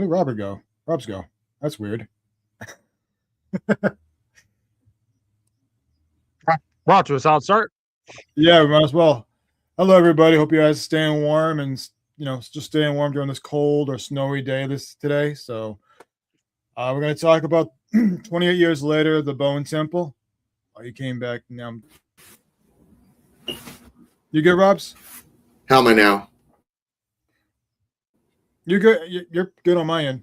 Where did Robert go? Rob's go. That's weird. Wow, to a solid start. Yeah, we might as well. Hello, everybody. Hope you guys are staying warm and just staying warm during this cold or snowy day today. So, we're going to talk about 28 years later, the Bowen Temple. Oh, you came back now. You good, Robs? How am I now? You're good. You're good on my end.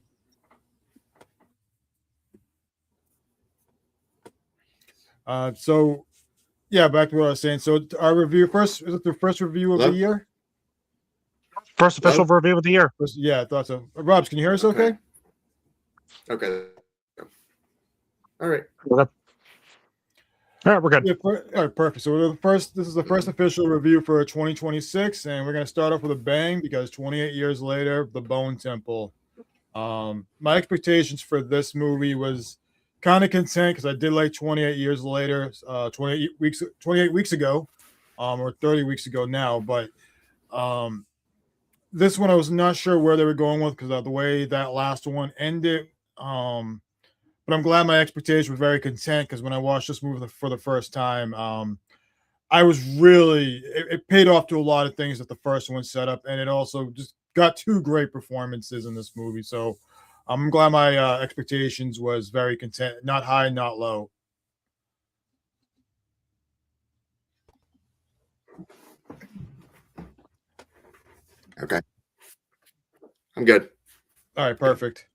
So, yeah, back to what I was saying. So, our review first, is it the first review of the year? First official review of the year. Yeah, I thought so. Robs, can you hear us okay? Okay. All right. All right, we're good. Yeah, all right, perfect. So this is the first official review for 2026, and we're going to start off with a bang because 28 years later, the Bowen Temple. My expectations for this movie was kind of content because I did like 28 years later, 28 weeks ago, or 30 weeks ago now. But this one I was not sure where they were going with because of the way that last one ended. But I'm glad my expectation was very content because when I watched this movie for the first time, I was really it paid off to a lot of things that the first one set up, and it also just got two great performances in this movie. So I'm glad my expectations was very content, not high, not low. Okay. I'm good. All right, perfect.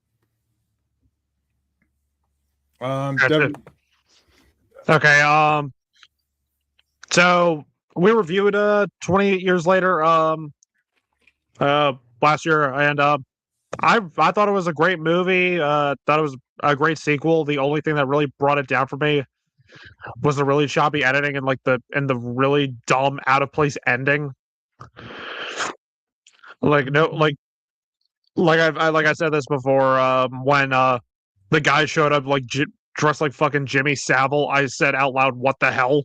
Okay. So we reviewed 28 years later last year, and I thought it was a great movie. Thought it was a great sequel. The only thing that really brought it down for me was the really choppy editing and the really dumb out of place ending. Like I said this before. When the guy showed up dressed like fucking Jimmy Savile, I said out loud, "What the hell?"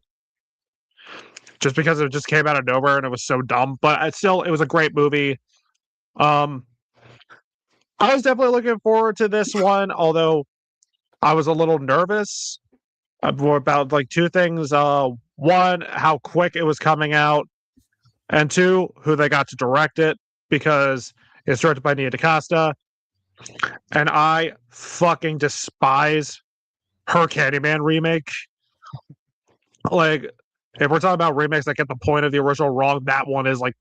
Just because it just came out of nowhere and it was so dumb. But it was a great movie. I was definitely looking forward to this one, although I was a little nervous about like two things. One, how quick it was coming out, and two, who they got to direct it, because it's directed by Nia DaCosta, and I fucking despise her Candyman remake. Like, if we're talking about remakes that get the point of the original wrong, that one is like,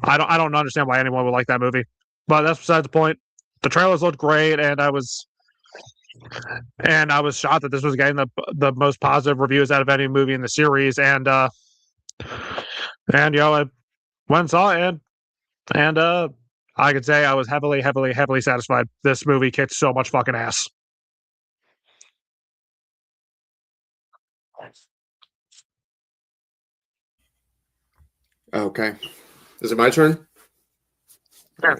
I don't understand why anyone would like that movie. But that's besides the point. The trailers looked great, and I was shocked that this was getting the most positive reviews out of any movie in the series. And I went and saw it, and I could say I was heavily, heavily, heavily satisfied. This movie kicked so much fucking ass. Okay. Is it my turn? Yeah.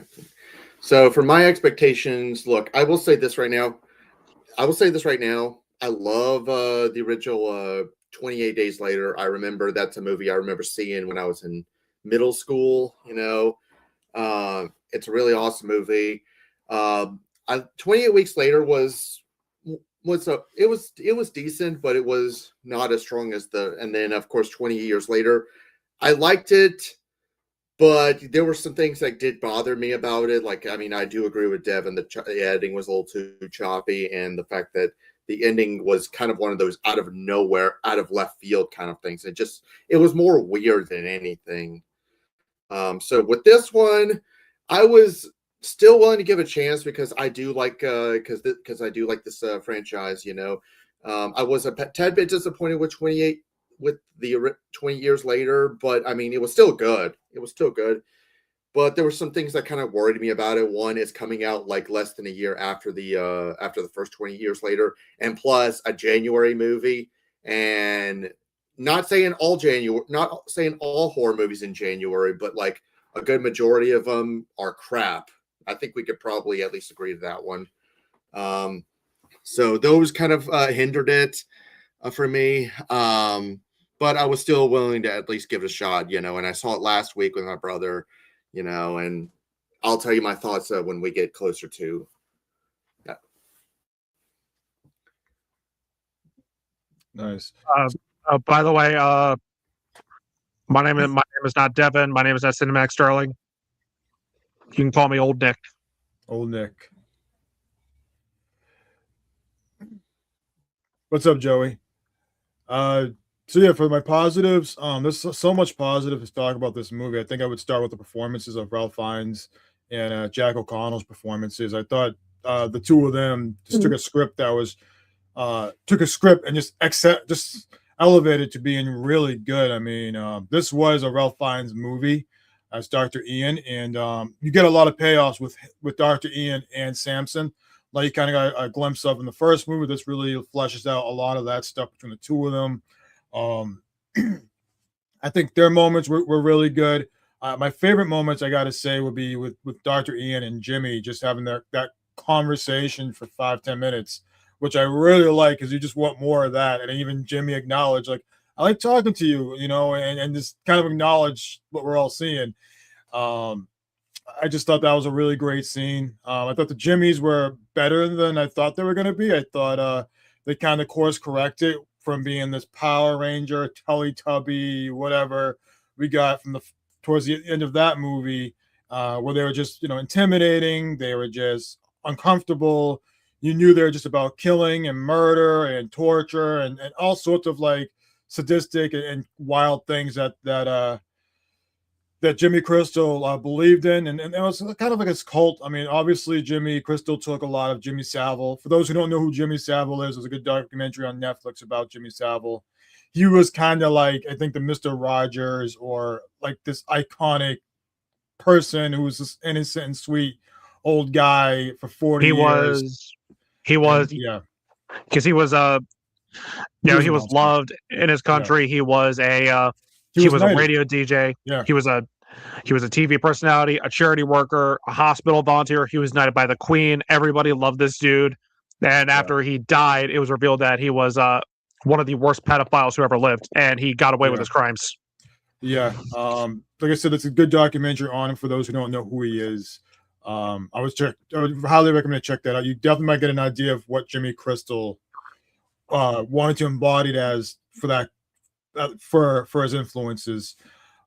So for my expectations, look, I will say this right now. I love the original 28 Days Later. I remember that's a movie I remember seeing when I was in middle school. It's a really awesome movie. 28 Weeks Later was decent, but it was not as strong as and then of course 20 years later, I liked it, but there were some things that did bother me about it. Like, I mean, I do agree with Devin that the editing was a little too choppy, and the fact that the ending was kind of one of those out of nowhere, out of left field kind of things. It was more weird than anything. So with this one, I was still willing to give a chance because I do like because I do like this franchise. I was a tad bit disappointed with 20 years later, but I mean, it was still good. But there were some things that kind of worried me about it. One is coming out like less than a year after the first 20 years later, and plus a January movie, and not saying all horror movies in January, but like a good majority of them are crap. I think we could probably at least agree to that one. So those kind of hindered it for me. But I was still willing to at least give it a shot, and I saw it last week with my brother, and I'll tell you my thoughts when we get closer to. Yeah. Nice. By the way, my name is not Devin. My name is not Cinemax Sterling. You can call me Old Nick. Old Nick. What's up, Joey? So yeah, for my positives, there's so much positive to talk about this movie. I think I would start with the performances of Ralph Fiennes and Jack O'Connell's performances. I thought the two of them just took a script that was took a script and just elevated to being really good. I mean, this was a Ralph Fiennes movie as Dr. Ian, and you get a lot of payoffs with Dr. Ian and Samson. Like you kind of got a glimpse of in the first movie. This really fleshes out a lot of that stuff between the two of them. I think their moments were really good. My favorite moments, I got to say, would be with Dr. Ian and Jimmy just having that conversation for 5-10 minutes, which I really like because you just want more of that. And even Jimmy acknowledged, like, I like talking to you, and just kind of acknowledge what we're all seeing. I just thought that was a really great scene. I thought the Jimmys were better than I thought they were going to be. I thought they kind of course corrected from being this Power Ranger, Teletubby, whatever we got from towards the end of that movie, where they were just intimidating. They were just uncomfortable. You knew they were just about killing and murder and torture and all sorts of like sadistic and wild things that Jimmy Crystal believed in, and it was kind of like his cult. I mean, obviously Jimmy Crystal took a lot of Jimmy Savile. For those who don't know who Jimmy Savile is, there's a good documentary on Netflix about Jimmy Savile. He was kind of like, I think, the Mr. Rogers, or like this iconic person who was this innocent and sweet old guy for 40 years. He was, yeah, because he was he was loved in his country. Yeah. He was a radio DJ. Yeah. He was a TV personality, a charity worker, a hospital volunteer. He was knighted by the Queen. Everybody loved this dude. And after he died, it was revealed that he was one of the worst pedophiles who ever lived, and he got away with his crimes. Yeah. Like I said, it's a good documentary on him for those who don't know who he is. I would highly recommend check that out. You definitely might get an idea of what Jimmy Crystal wanted to embody it as for that for his influences.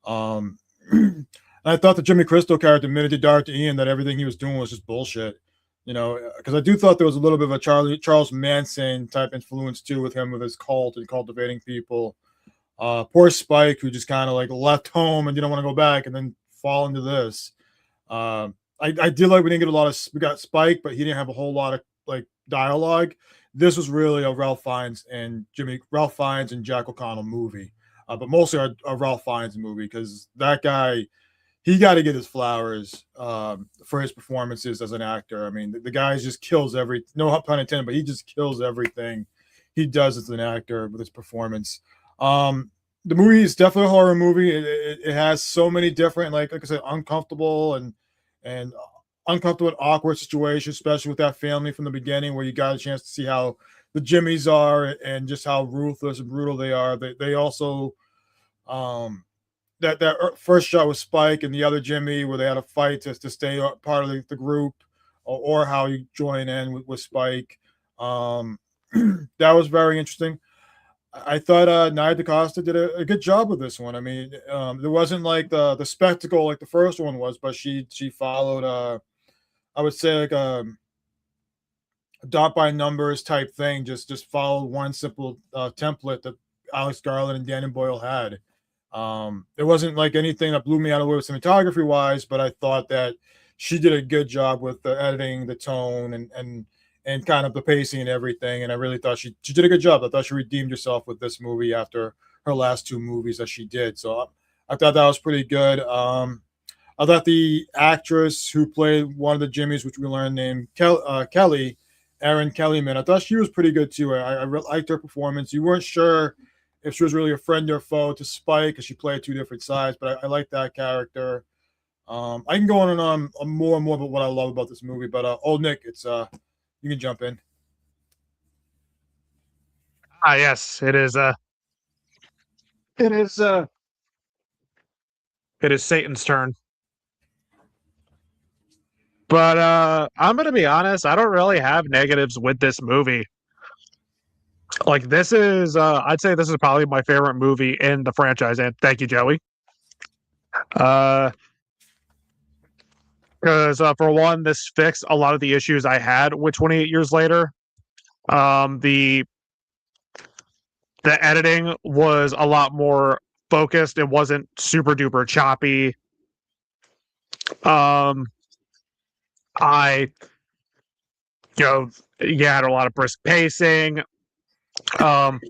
I thought the Jimmy Crystal character admitted to Dr. Ian that everything he was doing was just bullshit. Because I do thought there was a little bit of a Charles Manson type influence too with him, with his cult and cultivating people. Poor Spike, who just kind of like left home and didn't want to go back, and then fall into this. I did like we didn't get we got Spike, but he didn't have a whole lot of like dialogue. This was really a Ralph Fiennes and Jack O'Connell movie, but mostly a Ralph Fiennes movie, because that guy, he got to get his flowers for his performances as an actor. I mean, the guy just kills no pun intended, but he just kills everything he does as an actor with his performance. The movie is definitely a horror movie. It has so many different, like I said, uncomfortable and uncomfortable and awkward situations, especially with that family from the beginning, where you got a chance to see how the Jimmys are and just how ruthless and brutal they are. They also that first shot with Spike and the other Jimmy, where they had a fight to stay part of the group, or how you join in with Spike. That was very interesting. I thought Nia DaCosta did a good job with this one. I mean, there wasn't like the spectacle like the first one was, but she followed I would say like a dot by numbers type thing. Just followed one simple template that Alex Garland and Danny Boyle had. It wasn't like anything that blew me out of the way with cinematography wise, but I thought that she did a good job with the editing, the tone, and kind of the pacing and everything. And I really thought she did a good job. I thought she redeemed herself with this movie after her last two movies that she did. So I thought that was pretty good. I thought the actress who played one of the Jimmys, which we learned named Kelly, Erin Kellyman, I thought she was pretty good too. I liked her performance. You weren't sure if she was really a friend or foe to Spike, because she played two different sides, but I like that character. I can go on and on more and more about what I love about this movie, but Old Nick, it's you can jump in. Yes, it is. It is Satan's turn. But I'm gonna be honest, I don't really have negatives with this movie. Like this is I'd say this is probably my favorite movie in the franchise, and thank you, Joey. Because for one, this fixed a lot of the issues I had with 28 Years Later. The editing was a lot more focused. It wasn't super duper choppy. I you had a lot of brisk pacing. Even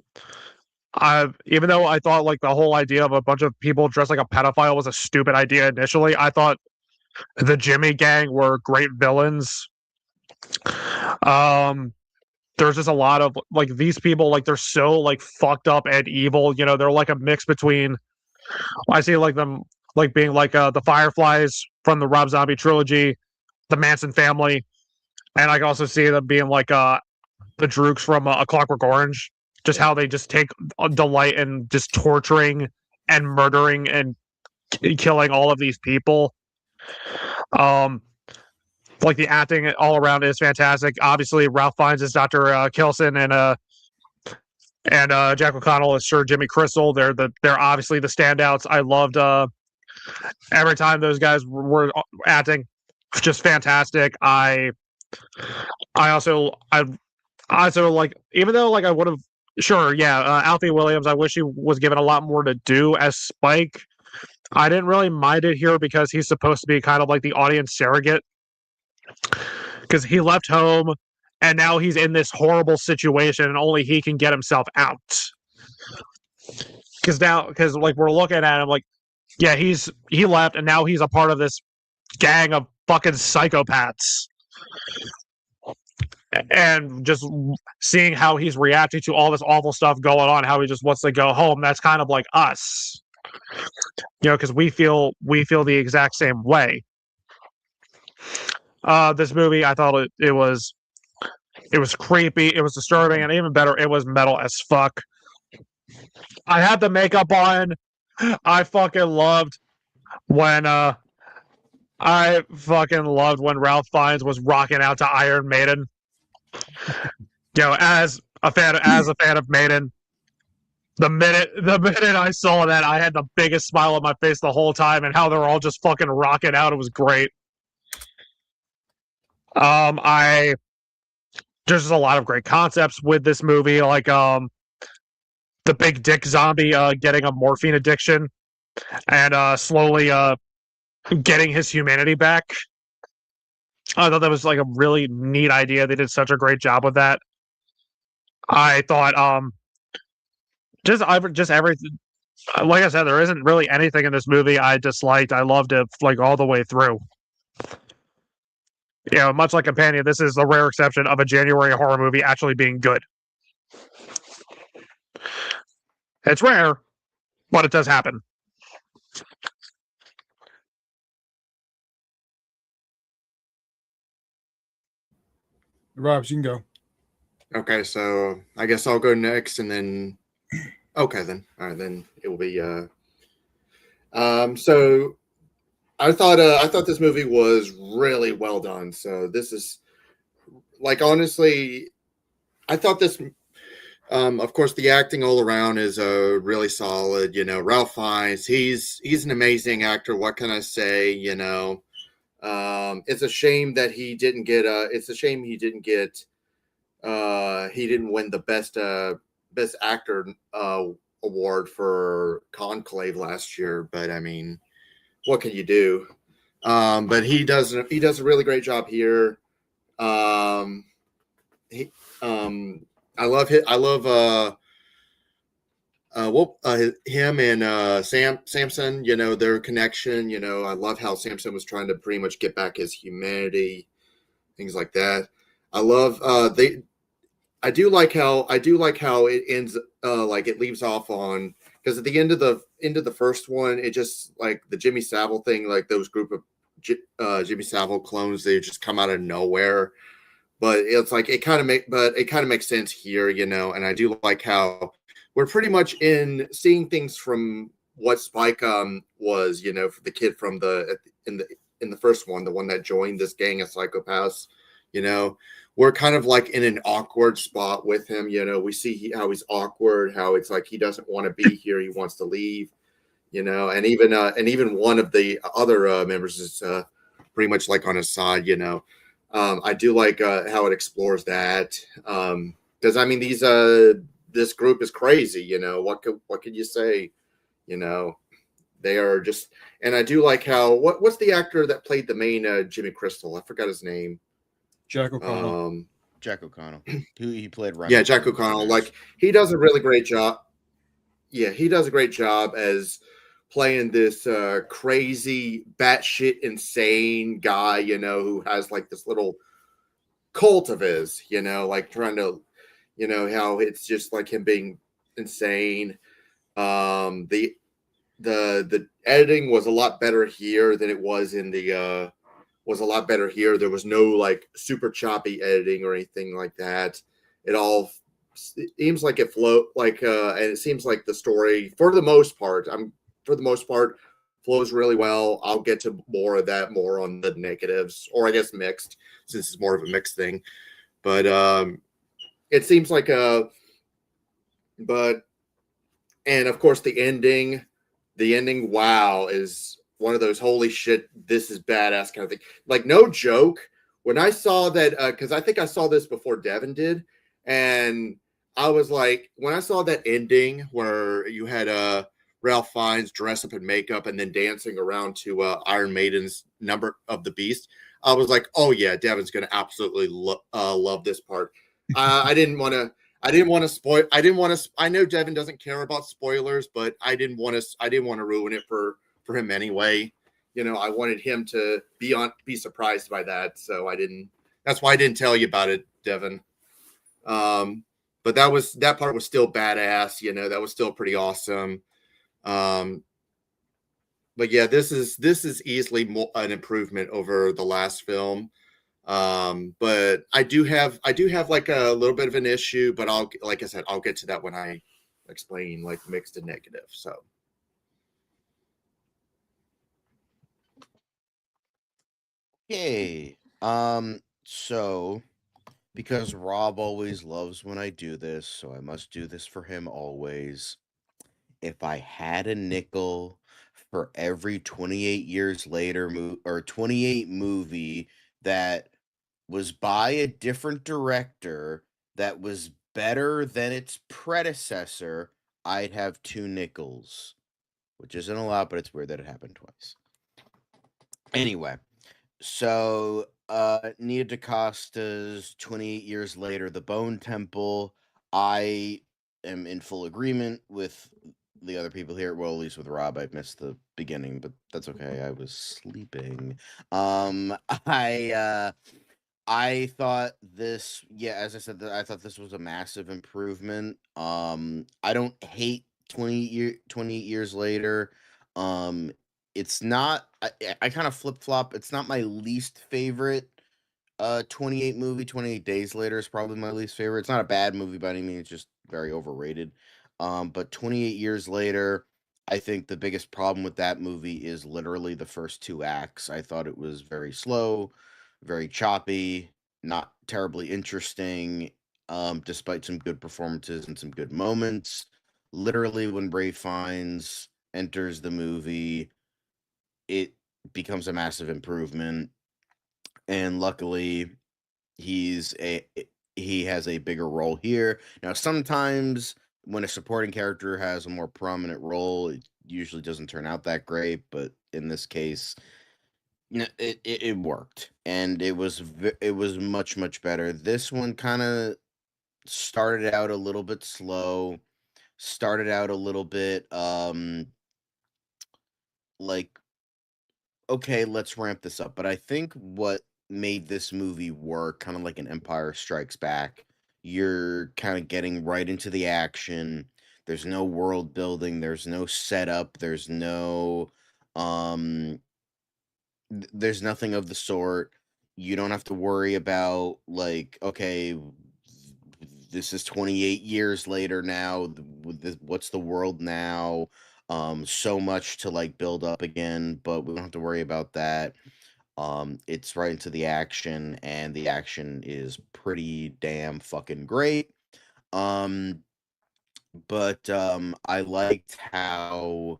though I thought like the whole idea of a bunch of people dressed like a pedophile was a stupid idea initially, I thought the Jimmy gang were great villains. There's just a lot of like these people, like they're so like fucked up and evil. They're like a mix between. I see like them like being like the Fireflies from the Rob Zombie trilogy, the Manson family, and I can also see them being like the Droogs from A Clockwork Orange. Just how they just take a delight in just torturing and murdering and killing all of these people. Like the acting all around is fantastic. Obviously, Ralph Fiennes is Dr. Kilson, and Jack O'Connell is Sir Jimmy Crystal. They're obviously the standouts. I loved every time those guys were acting, just fantastic. I also like, even though like I would have Alfie Williams, I wish he was given a lot more to do as Spike. I didn't really mind it here because he's supposed to be kind of like the audience surrogate, because he left home and now he's in this horrible situation and only he can get himself out. Because like we're looking at him like, yeah, he left and now he's a part of this gang of fucking psychopaths. And just seeing how he's reacting to all this awful stuff going on, how he just wants to go home, that's kind of like us. Because we feel the exact same way. This movie, I thought it was creepy, it was disturbing, and even better, it was metal as fuck. I had the makeup on. I fucking loved when Ralph Fiennes was rocking out to Iron Maiden. As a fan of Maiden, the minute I saw that, I had the biggest smile on my face the whole time, and how they're all just fucking rocking out. It was great. There's just a lot of great concepts with this movie, like the big dick zombie getting a morphine addiction and slowly getting his humanity back. I thought that was like a really neat idea. They did such a great job with that. I thought just everything. Like I said, there isn't really anything in this movie I disliked. I loved it like all the way through. Much like Companion, this is the rare exception of a January horror movie actually being good. It's rare, but it does happen. Robs, you can go. Okay, so I guess I'll go next, and then okay, then all right, then it will be so I thought this movie was really well done. So this is like, honestly, I thought this of course the acting all around is really solid. Ralph Fiennes, he's an amazing actor. What can I say? It's a shame that he didn't get he didn't win the best actor award for Conclave last year, but I mean, what can you do? But he does a really great job here. I love him and Samson, their connection. I love how Samson was trying to pretty much get back his humanity, things like that. I love I do like how it ends like it leaves off on, because at the end of the first one, it just like the Jimmy Savile thing, like those group of Jimmy Savile clones, they just come out of nowhere. But it's like it kind of makes sense here, and I do like how we're pretty much seeing things from what Spike was, for the kid from in the first one, the one that joined this gang of psychopaths, you know, we're kind of like in an awkward spot with him. You know, we see how he's awkward, how it's like he doesn't want to be here, he wants to leave. You know, and even one of the other members is pretty much like on his side. You know, I do like how it explores that because I mean this group is crazy. You know, what could you say? You know, they are just, and I do like how what's the actor that played the main Jimmy Crystal? I forgot his name. Jack O'Connell. Jack O'Connell, who he played. Yeah, Jack O'Connell. Like he does a really great job. Yeah, he does a great job as playing this crazy, batshit insane guy, you know, who has like this little cult of his, you know, like trying to, you know, how it's just like him being insane. The editing was a lot better here than it was in the was a lot better here. There was no like super choppy editing or anything like that. It all seems like it flow like and it seems like the story for the most part flows really well. I'll get to more of that more on the negatives, or I guess mixed, since it's more of a mixed thing. But it seems like but and of course the ending wow is one of those holy shit, this is badass kind of thing. Like no joke, when I saw that because I think I saw this before Devin did, and I was like, when I saw that ending where you had Ralph Fiennes dress up in makeup and then dancing around to Iron Maiden's Number of the Beast, I was like, oh yeah, Devin's gonna absolutely love this part. I didn't want to spoil. I know Devin doesn't care about spoilers, but I didn't want to ruin it for him anyway. You know, I wanted him to be surprised by that, so I didn't. That's why I didn't tell you about it, Devin. But that part was still badass. You know, that was still pretty awesome. But yeah, this is easily an improvement over the last film. But I do have like a little bit of an issue, but like I said, I'll get to that when I explain like mixed and negative. So okay. So because Rob always loves when I do this, so I must do this for him always. If I had a nickel for every 28 years later or 28 movie that was by a different director that was better than its predecessor, I'd have 2 nickels, which isn't a lot, but it's weird that it happened twice. Anyway, so Nia DaCosta's 28 years later, The Bone Temple, I am in full agreement with the other people here. Well, at least with Rob, I missed the beginning, but that's okay. I was sleeping. I thought this, yeah, as I said, I thought this was a massive improvement. I don't hate 28 years later. It's not, I kind of flip-flop. It's not my least favorite 28 movie. 28 Days Later is probably my least favorite. It's not a bad movie by any means, it's just very overrated. But 28 years later, I think the biggest problem with that movie is literally the first 2 acts. I thought it was very slow, very choppy, not terribly interesting, despite some good performances and some good moments. Literally, when Ralph Fiennes enters the movie, it becomes a massive improvement. And luckily, he has a bigger role here. Now, sometimes when a supporting character has a more prominent role, it usually doesn't turn out that great, but in this case, you know, it worked, and it was much better. This one kind of started out a little bit slow, started out a little bit like, okay, let's ramp this up. But I think what made this movie work, kind of like an Empire Strikes Back, you're kind of getting right into the action. There's no world building, there's no setup, there's no there's nothing of the sort. You don't have to worry about like, okay, this is 28 years later now. What's the world now? So much to like build up again, but we don't have to worry about that. It's right into the action, and the action is pretty damn fucking great. Um, but I liked um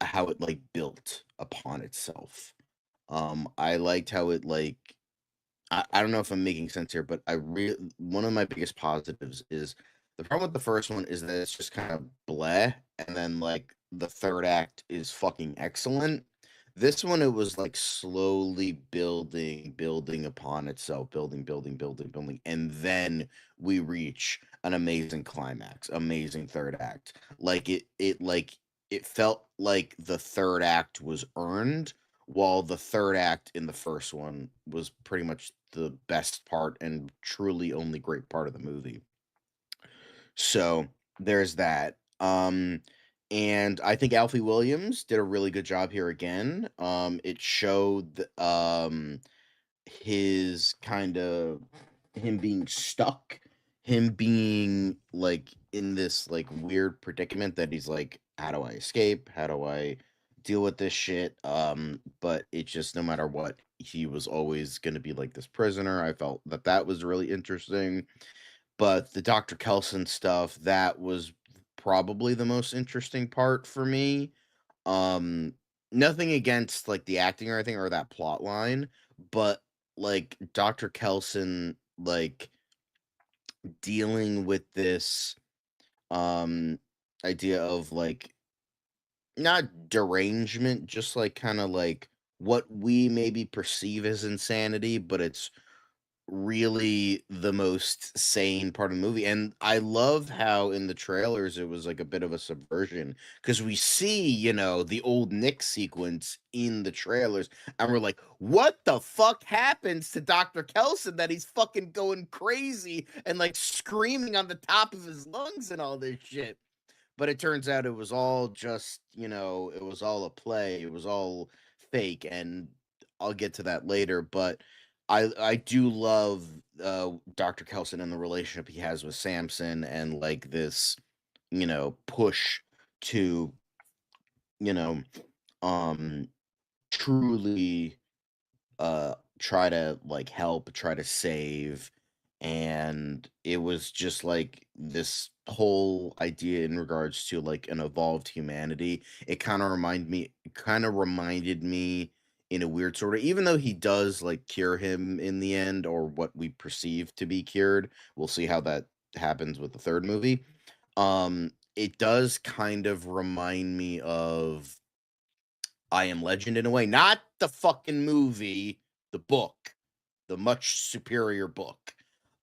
how it like built upon itself. I liked how it like I don't know if I'm making sense here, but one of my biggest positives is the problem with the first one is that it's just kind of bleh, and then like the third act is fucking excellent. This one, it was like slowly building upon itself, building, and then we reach an amazing climax, amazing third act. It felt like the third act was earned, while the third act in the first one was pretty much the best part and truly only great part of the movie. So there's that. And I think Alfie Williams did a really good job here again. It showed his kind of him being stuck, him being like in this like weird predicament that he's like, how do I escape? How do I deal with this shit? But it just no matter what, he was always going to be like this prisoner. I felt that was really interesting. But the Dr. Kelson stuff, that was probably the most interesting part for me. Um, Nothing against like the acting or anything or that plot line, but like Dr. Kelson like dealing with this um idea of like not derangement, just like kind of like what we maybe perceive as insanity, but it's really the most sane part of the movie. And I love how in the trailers it was like a bit of a subversion because we see, the old Nick sequence in the trailers, and we're like, what the fuck happens to Dr. Kelson that he's fucking going crazy and like screaming on the top of his lungs and all this shit? But it turns out it was all just, it was all a play. It was all fake, and I'll get to that later. But I do love Dr. Kelson and the relationship he has with Samson, and like this, push to, you know, um truly try to like help, try to save. And it was just like this whole idea in regards to like an evolved humanity. It kind of reminded me in a weird sort of, even though he does like cure him in the end, or what we perceive to be cured. We'll see how that happens with the third movie. It does kind of remind me of I Am Legend in a way, not the fucking movie, the book, the much superior book.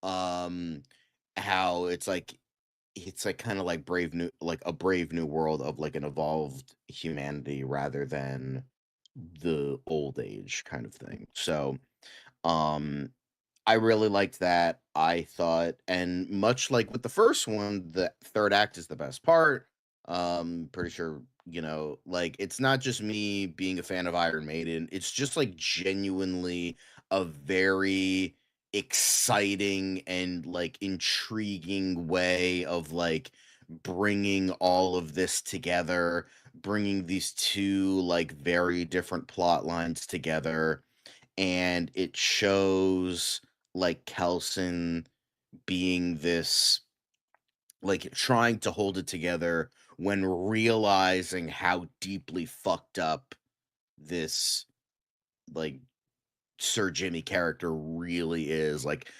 Um, how it's like kind of like a brave new world of like an evolved humanity rather than the old age kind of thing. So, um, I really liked that. I thought, and much like with the first one, the third act is the best part. Pretty sure, like it's not just me being a fan of Iron Maiden. It's just like genuinely a very exciting and like intriguing way of like bringing all of this together, bringing these two like very different plot lines together. And it shows like Kelson being this like trying to hold it together when realizing how deeply fucked up this like Sir Jimmy character really is. Like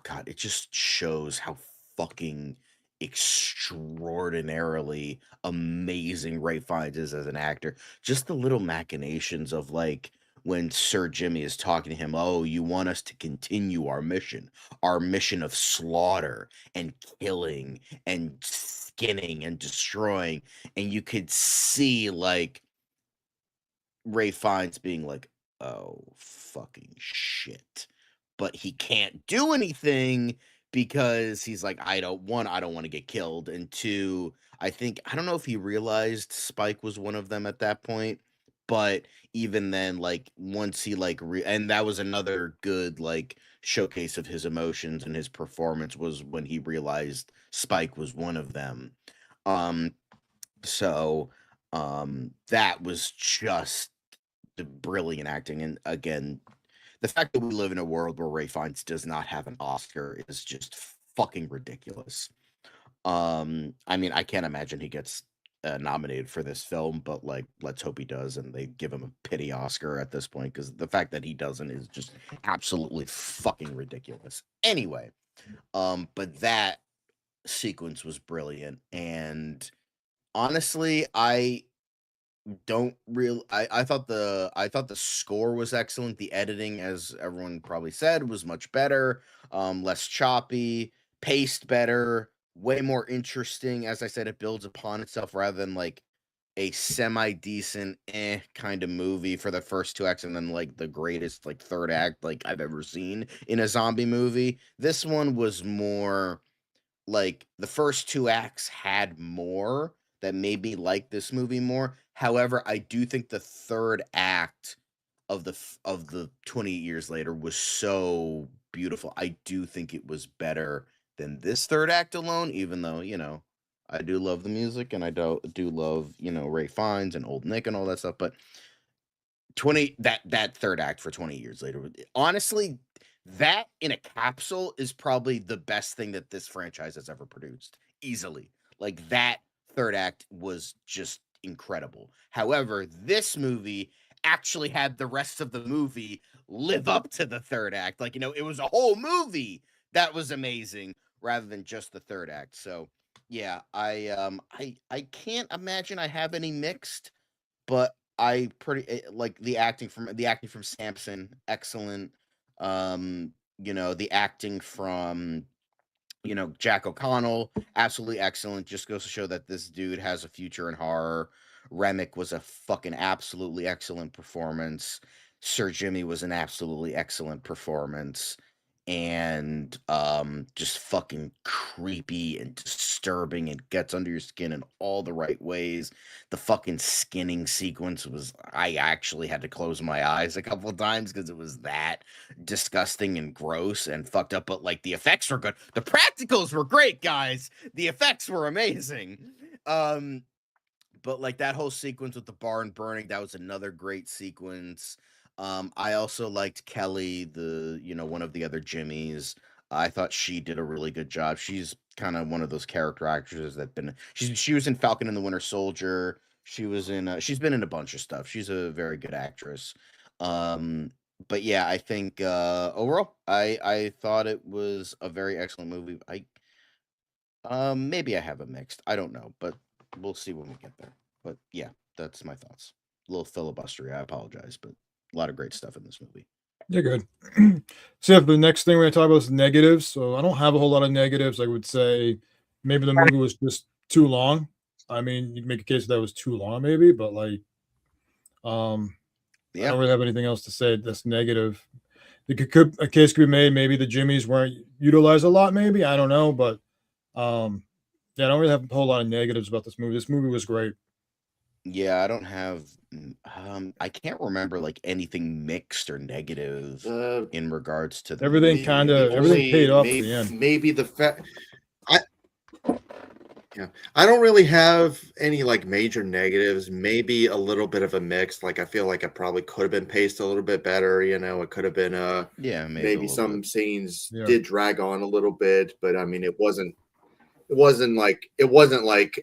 God, it just shows how fucking extraordinarily amazing Ray Fiennes is as an actor. Just the little machinations of like when Sir Jimmy is talking to him, oh, you want us to continue our mission of slaughter and killing and skinning and destroying. And you could see like Ray Fiennes being like, oh, fucking shit. But he can't do anything because he's like, I don't want to get killed. And two, I don't know if he realized Spike was one of them at that point. But even then, like once he like, and that was another good like showcase of his emotions and his performance was when he realized Spike was one of them. Um, so that was just brilliant acting. And again, the fact that we live in a world where Ray Fiennes does not have an Oscar is just fucking ridiculous. I mean, I can't imagine he gets nominated for this film, but like, let's hope he does, and they give him a pity Oscar at this point, because the fact that he doesn't is just absolutely fucking ridiculous. Anyway, but that sequence was brilliant, and honestly, I thought the score was excellent. The editing, as everyone probably said, was much better, less choppy, paced better, way more interesting. As I said, it builds upon itself rather than like a semi-decent kind of movie for the first two acts and then like the greatest like third act like I've ever seen in a zombie movie. This one was more like the first two acts had more that made me like this movie more. However, I do think the third act of the 28 years later was so beautiful. I do think it was better than this third act alone, even though, I do love the music and I do love, Ray Fiennes and Old Nick and all that stuff, but that third act for 20 years later, honestly, that in a capsule is probably the best thing that this franchise has ever produced, easily. Like, that third act was just incredible. However, this movie actually had the rest of the movie live up to the third act. Like, it was a whole movie that was amazing rather than just the third act. So yeah, I can't imagine I have any mixed, but I pretty like the acting from Samson, excellent. The acting from Jack O'Connell, absolutely excellent. Just goes to show that this dude has a future in horror. Remick was a fucking absolutely excellent performance. Sir Jimmy was an absolutely excellent performance. And just fucking creepy and disturbing and gets under your skin in all the right ways. The fucking skinning sequence I actually had to close my eyes a couple of times because it was that disgusting and gross and fucked up, but like the effects were good. The practicals were great, guys. The effects were amazing. But like that whole sequence with the barn burning, that was another great sequence. I also liked Kelly, one of the other Jimmys. I thought she did a really good job. She's kind of one of those character actresses she was in Falcon and the Winter Soldier. She's been in a bunch of stuff. She's a very good actress. But yeah, I think overall, I thought it was a very excellent movie. Maybe I have a mixed. I don't know, but we'll see when we get there. But yeah, that's my thoughts. A little filibustery. I apologize, but a lot of great stuff in this movie. You're good. So yeah, the next thing we're gonna talk about is negatives. So I don't have a whole lot of negatives. I would say maybe the movie was just too long. I mean, you can make a case that was too long, maybe, but like, I Yeah, don't really have anything else to say that's negative. A case could be made. Maybe the Jimmys weren't utilized a lot. Maybe I don't know, but yeah, I don't really have a whole lot of negatives about this movie. This movie was great. yeah. I don't have. I can't remember like anything mixed or negative in regards to the Everything movie. everything paid off at the end. Maybe the fact. I don't really have any like major negatives. Maybe a little bit of a mix. Like I feel like it probably could have been paced a little bit better. It could have been Yeah, maybe some scenes Yeah. did drag on a little bit, but I mean it wasn't like,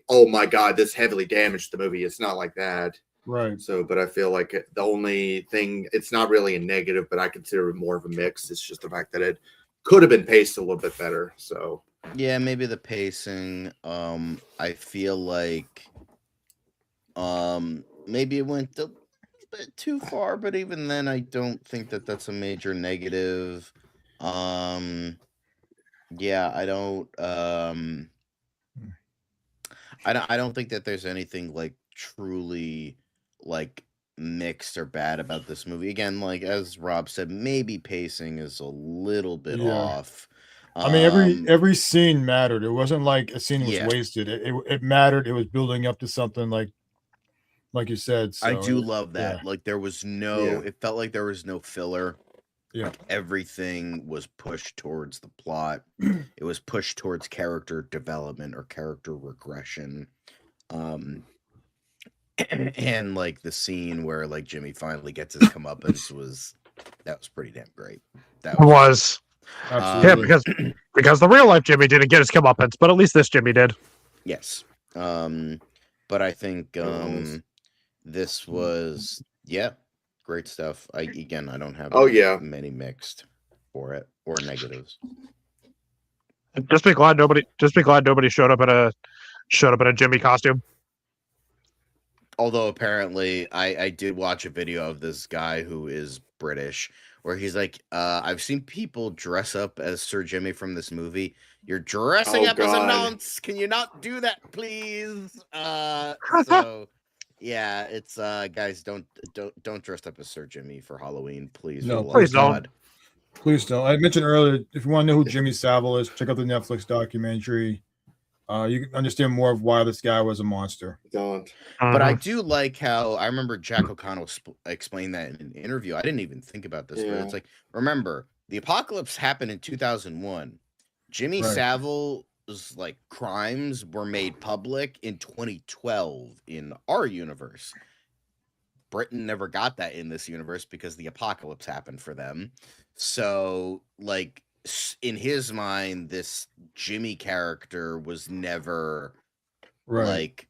oh my god, this heavily damaged the movie. It's not like that. Right. So, but I feel like the only thing, it's not really a negative, but I consider it more of a mix. It's just the fact that it could have been paced a little bit better. So Yeah, maybe the pacing. I feel like maybe it went a little bit too far, but even then I don't think that that's a major negative. Yeah, I don't think that there's anything like truly like mixed or bad about this movie. Again, like as Rob said, maybe pacing is a little bit Yeah. off. I mean, every scene mattered. It wasn't like a scene was Yeah. wasted. It mattered. It was building up to something like you said. I So do love that. yeah. Like there was Yeah. it felt like there was no filler. Yeah. Everything was pushed towards the plot. It was pushed towards character development or character regression. and like the scene where like Jimmy finally gets his comeuppance was pretty damn great. That Was. Absolutely. Yeah, because the real life Jimmy didn't get his comeuppance, but at least this Jimmy did. yes. But I think this was great stuff. I don't have many mixed for it or negatives. Just be glad nobody showed up in a Jimmy costume. Although apparently I did watch a video of this guy who is British where he's like, I've seen people dress up as Sir Jimmy from this movie. You're dressing up as a nonce. Can you not do that, please? So yeah, it's guys, don't dress up as Sir Jimmy for Halloween, please. No, please don't. Please don't. I mentioned earlier, if you want to know who Jimmy Savile is, check out the Netflix documentary. You can understand more of why this guy was a monster. Don't. But I do like how I remember Jack O'Connell explained that in an interview. I didn't even think about this, but it's like, remember, the apocalypse happened in 2001. Jimmy Savile's like crimes were made public in 2012 in our universe. Britain never got that in this universe because the apocalypse happened for them. So, like, in his mind, this Jimmy character was never like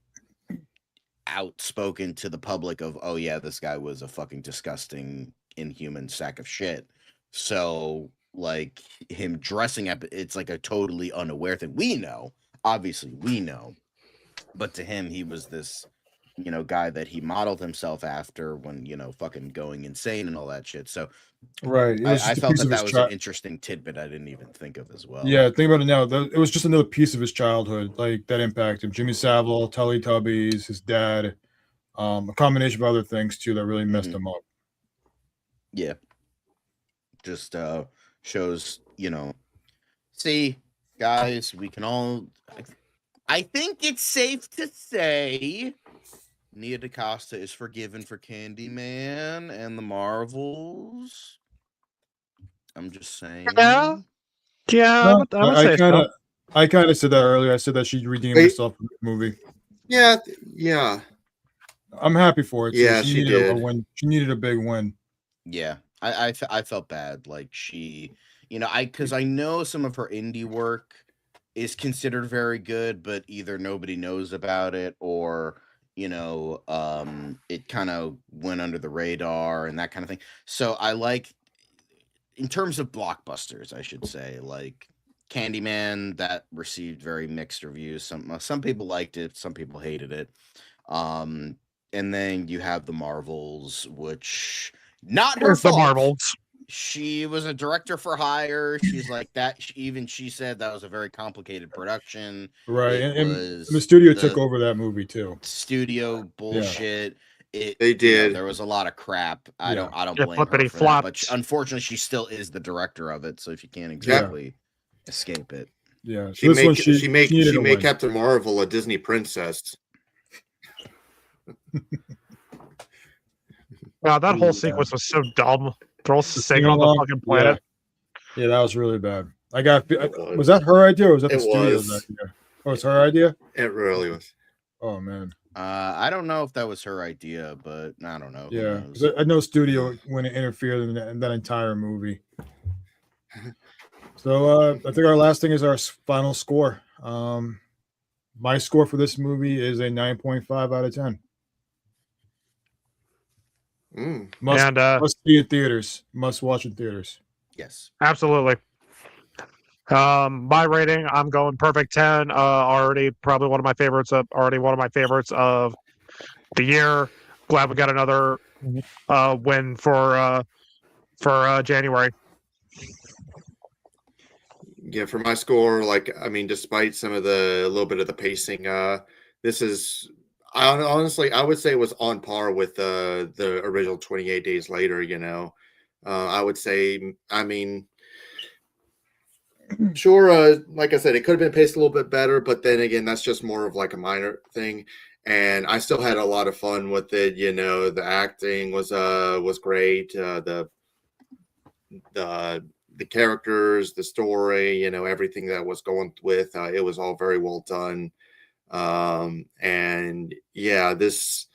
outspoken to the public of, oh yeah, this guy was a fucking disgusting, inhuman sack of shit. So, like, him dressing up, it's like a totally unaware thing. Obviously we know, but to him, he was this, guy that he modeled himself after when, fucking going insane and all that shit. So I felt that was an interesting tidbit I didn't even think of as well. Yeah, think about it now. It was just another piece of his childhood, like that impacted him. Jimmy Savile, Teletubbies, his dad, a combination of other things too that really messed him up. Yeah, just shows, see, guys, we can all. I think it's safe to say Nia DaCosta is forgiven for Candyman and the Marvels. I'm just saying. Yeah. I kind of said that earlier. I said that she redeemed herself in the movie. Yeah. I'm happy for it. Yeah, she did. A win. She needed a big win. Yeah, I felt bad. Like she, because I know some of her indie work is considered very good, but either nobody knows about it or it kind of went under the radar and that kind of thing. So I like, in terms of blockbusters, I should say, like Candyman, that received very mixed reviews. Some people liked it, some people hated it. And then you have the Marvels, which not her fault. The Marvels. She was a director for hire. She's like that. She said that was a very complicated production. Right, and the studio took over that movie too. Studio bullshit. Yeah. They did. There was a lot of crap. I don't blame her for that, but unfortunately, she still is the director of it. So if you can't exactly escape it, she made Captain Marvel a Disney princess. Wow, that whole sequence was so dumb. They're all singing on the fucking planet. Yeah, that was really bad. Was that her idea or was that the studio's idea? Oh, it's her idea? It really was. Oh man. I don't know if that was her idea, but I don't know. Yeah, I know studio when it interfered in that entire movie. So I think our last thing is our final score. My score for this movie is a 9.5 out of 10. Must be in theaters. Must watch in theaters. Yes, absolutely. My rating, I'm going perfect 10. Already probably one of my favorites. Already one of my favorites of the year. Glad we got another win for January. Yeah, for my score, despite some of a little bit of the pacing, this is. Honestly, I would say it was on par with the original 28 Days Later. I would say, sure, like I said, it could have been paced a little bit better, but then again, that's just more of like a minor thing. And I still had a lot of fun with it. The acting was great. The characters, the story, everything that was going with it was all very well done. And yeah, this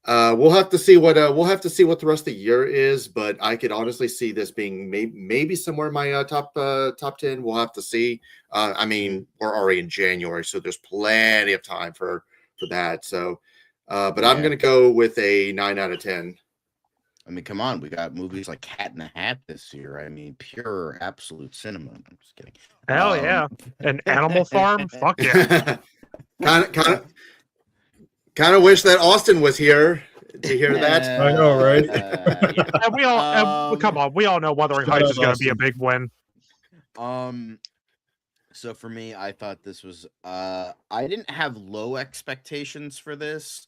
We'll have to see what the rest of the year is, but I could honestly see this being maybe somewhere in my top 10. We'll have to see. I mean, we're already in January, so there's plenty of time for that. So, but I'm Yeah. gonna go with a 9 out of 10. I mean, come on, we got movies like Cat in the Hat this year. I mean, pure absolute cinema. I'm just kidding. Hell yeah. An Animal Farm? Fuck yeah. Kind of wish that Austin was here to hear that. I know, right? Yeah. And we all come on, we all know Wuthering Shout Heights out is going to be a Austin. big win. So for me, I thought this was I didn't have low expectations for this.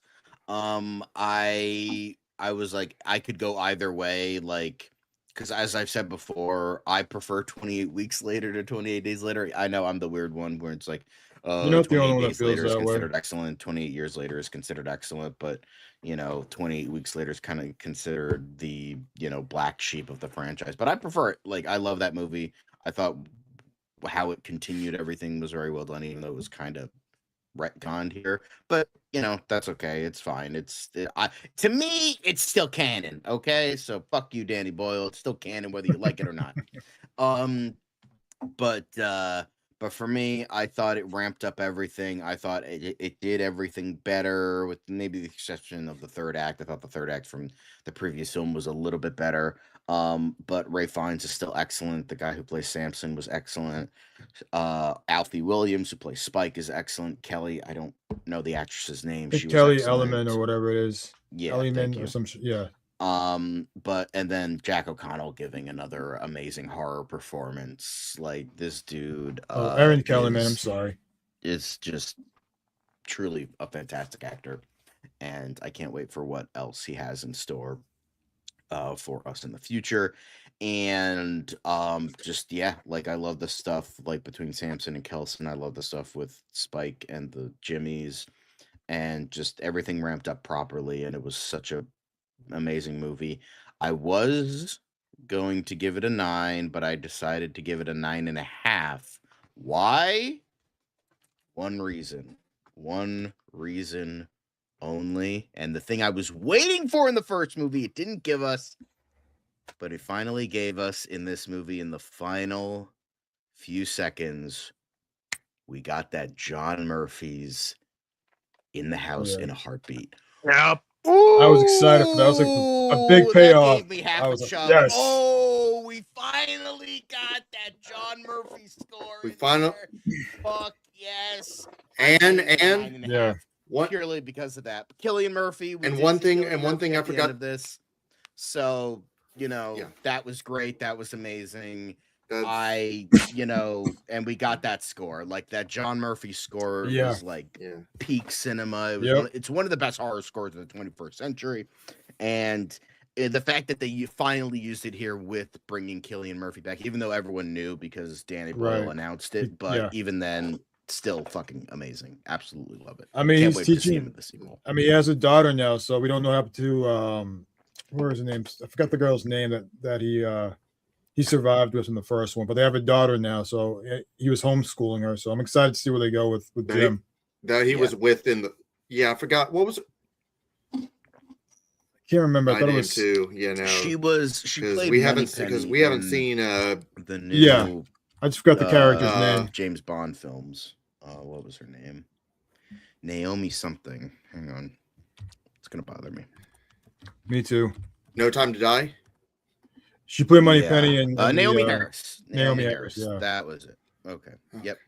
I was like, I could go either way, like, because as I've said before, I prefer 28 weeks later to 28 days later. I know I'm the weird one where it's like, You're not the 28 only one that days feels later is that way. considered excellent, 28 years later is considered excellent, but 28 weeks later is kind of considered the black sheep of the franchise. But I prefer it. Like, I love that movie. I thought how it continued everything was very well done, even though it was kind of retconned here, but that's okay. It's fine. To me, it's still canon. Okay, so fuck you, Danny Boyle. It's still canon whether you like it or not. But for me, I thought it ramped up everything. I thought it did everything better, with maybe the exception of the third act. I thought the third act from the previous film was a little bit better. But Ray Fiennes is still excellent. The guy who plays Samson was excellent. Alfie Williams, who plays Spike, is excellent. Kelly, I don't know the actress's name. It's She was Kelly excellent. Element or whatever it is. Yeah, Element thank or you. some yeah. And then Jack O'Connell giving another amazing horror performance. Like, this dude, Aaron Kelly, man, I'm sorry. is just truly a fantastic actor, and I can't wait for what else he has in store for us in the future. And like, I love the stuff like between Samson and Kelson. I love the stuff with Spike and the Jimmies, and just everything ramped up properly, and it was such a amazing movie. I was going to give it a 9, but I decided to give it a 9.5. Why? One reason only, and the thing I was waiting for in the first movie, it didn't give us, but it finally gave us in this movie. In the final few seconds, we got that John Murphy's In the House in a Heartbeat. Yep. I was excited for that. That was like a big payoff. That gave me half I a was like, chub. yes. Oh, we finally got that John Murphy score. We in final- there. Fuck yes. And Yeah. what? Purely because of that. But Cillian Murphy. And one thing I at the forgot- end of this. So Yeah. that was great. That was amazing. That's- And we got that score. Like, that John Murphy score Yeah. was like yeah. peak cinema. It was Yep. it's one of the best horror scores of the 21st century, and the fact that they finally used it here with bringing Cillian Murphy back, even though everyone knew because Danny Boyle Right. announced it, but Yeah. even then, still fucking amazing. Absolutely love it. I mean, Can't he's wait to see him teaching. in the sequel. I mean, he has a daughter now, so we don't know how to. Where is his name? I forgot the girl's name that he survived with in the first one, but they have a daughter now, so he was homeschooling her. So I'm excited to see where they go with That Jim. That he was with in the. Yeah, I forgot what was it. Can't remember. I I thought it did was. too. Yeah, no. She Because played we haven't Moneypenny seen the new Yeah. I just forgot the character's name. James Bond films. What was her name? Naomi something. Hang on, it's gonna bother me. Me too. No Time to Die. She played Moneypenny and Naomi Harris. Naomi Harris, yeah. That was it. Okay. Yep.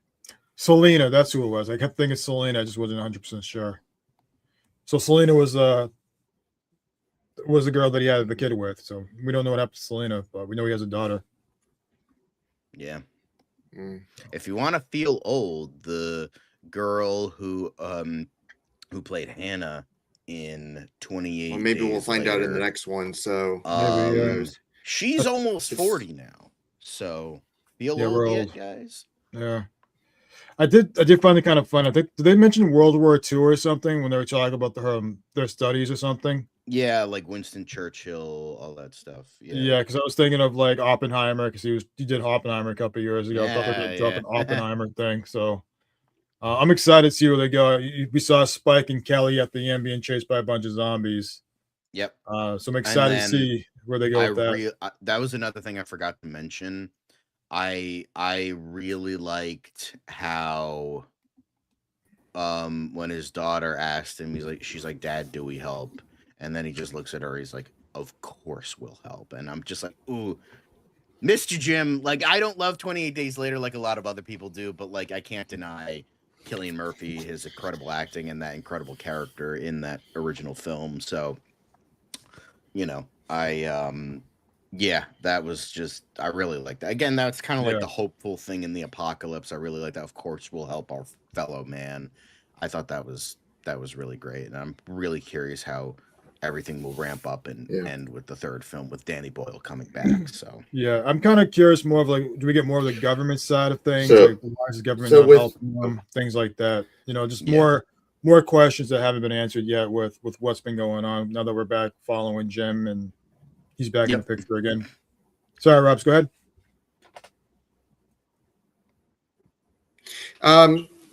Selena. That's who it was. I kept thinking Selena. I just wasn't 100% sure. So Selena was the girl that he had the kid with. So we don't know what happened to Selena, but we know he has a daughter. Yeah. Mm. If you want to feel old, the girl who played Hannah in 28 Well, maybe we'll Days find out in the Later, next one. So Maybe, who yeah. knows? she's almost It's- 40 now. So feel Yeah, old we're yet, old. guys? Yeah. I did find it kind of fun. I think did they mention World War II or something when they were talking about their studies or something? Yeah, like Winston Churchill, all that stuff. Yeah, because I was thinking of like Oppenheimer because he did Oppenheimer a couple of years ago. I thought they were Yeah, dropping yeah. Oppenheimer thing. So I'm excited to see where they go. We saw Spike and Kelly at the end being chased by a bunch of zombies. Yep. So I'm excited to then see where they go with that. That was another thing I forgot to mention. I really liked how when his daughter asked him, she's like, "Dad, do we help?" And then he just looks at her. He's like, "Of course we'll help." And I'm just like, "Ooh, missed you, Jim." Like, I don't love 28 Days Later like a lot of other people do, but like I can't deny Cillian Murphy, his incredible acting and that incredible character in that original film. So, you know, yeah, that was just, I really like that. Again, that's kind of like the hopeful thing in the apocalypse. I really like that. Of course, we'll help our fellow man. I thought that was really great, and I'm really curious how everything will ramp up and end with the third film with Danny Boyle coming back. So yeah, I'm kind of curious more of like, do we get more of the government side of things? So- like, why is the government so not with- helping them? Things like that. You know, just Yeah. more questions that haven't been answered yet with what's been going on. Now that we're back following Jim and he's back in the picture again. Sorry, Robs, go ahead.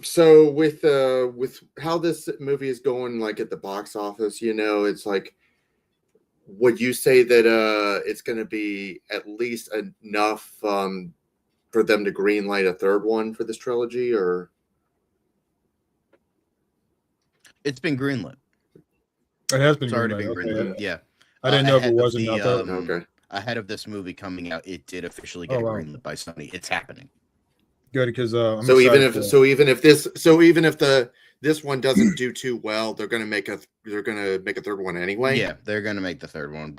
So with how this movie is going, like at the box office, you know, it's like, would you say that it's going to be at least enough for them to greenlight a third one for this trilogy, or? it's been greenlit. It has been It's already greenlit. been Okay. greenlit. Yeah. I didn't know if it Ahead of wasn't the, out there. Okay. Ahead of this movie coming out, it did officially get Oh, wow. greenlit by Sony. It's happening. Good, because So even if this one doesn't do too well, they're gonna make a third one anyway. Yeah, they're gonna make the third one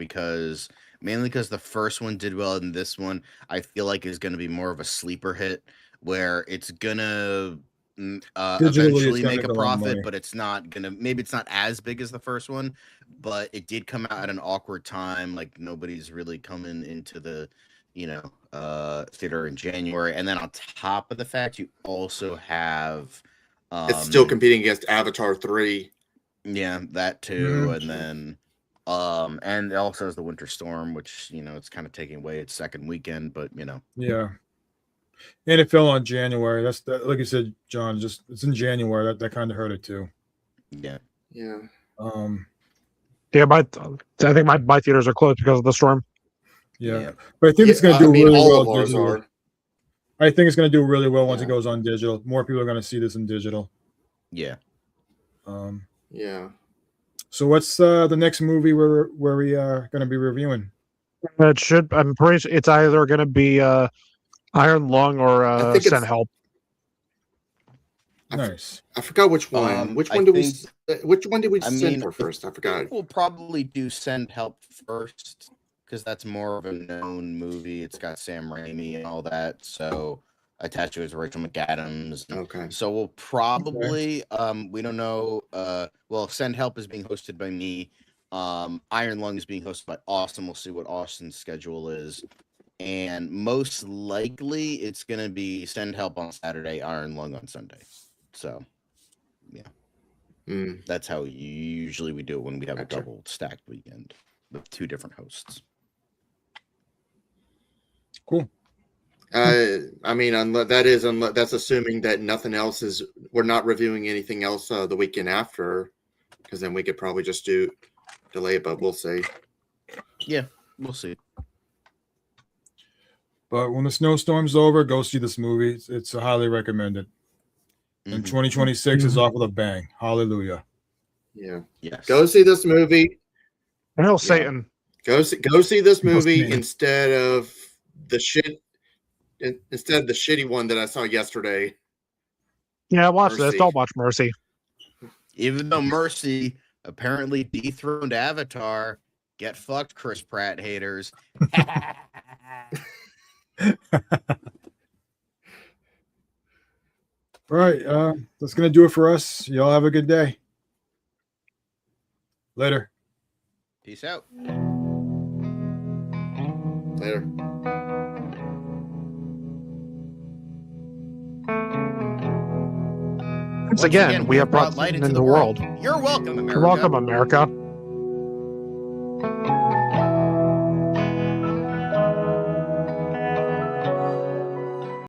mainly because the first one did well, and this one I feel like is gonna be more of a sleeper hit where it's gonna eventually gonna make a go on profit, money. but it's not as big as the first one, but it did come out at an awkward time. Like nobody's really coming into the theater in January, and then on top of the fact, you also have It's still competing against Avatar 3. yeah, that too, Mhm. and then and it also has the Winter Storm, which it's kind of taking away its second weekend, but Yeah. And it fell on January. Like you said, John, just it's in January. That kind of hurt it too. yeah. Yeah. Yeah, I think my theaters are closed because of the storm. Yeah. But I think it's going to do I mean, really all well of ours digitally. are. I think it's going to do really well once it Yeah. goes on digital. More people are going to see this in digital. Yeah. Yeah. So what's the next movie where we are going to be reviewing? It should. I'm pretty sure it's either going to be Iron Lung or I think Send it's- Help. Nice. I forgot which one. Which I one did think- we I send mean, for first? I I forgot. think we'll probably do Send Help first because that's more of a known movie. It's got Sam Raimi and all that, so attached to it is Rachel McAdams. Okay. So we'll probably we don't know. Well, Send Help is being hosted by me. Iron Lung is being hosted by Austin. We'll see what Austin's schedule is. And most likely it's gonna be Send Help on Saturday, Iron Lung on Sunday. So Mm. that's how usually we do it when we have Gotcha. a double stacked weekend with two different hosts. Cool. I mean, that's assuming that nothing else is. We're not reviewing anything else the weekend after, because then we could probably just delay it. But we'll see. Yeah, we'll see. But when the snowstorm's over, go see this movie. It's highly recommended. And Mhm. 2026 is off with a bang. Hallelujah. Yeah. Yes. Go see this movie. Hail Satan. Go see this movie Satan. instead of the shitty one that I saw yesterday. Yeah, watch this. Mercy. Don't watch Mercy. Even though Mercy apparently dethroned Avatar, get fucked, Chris Pratt haters. All right. That's going to do it for us. Y'all have a good day. Later. Peace out. Later. Once again, we have brought light Satan into the world. You're welcome, America. You're welcome, America.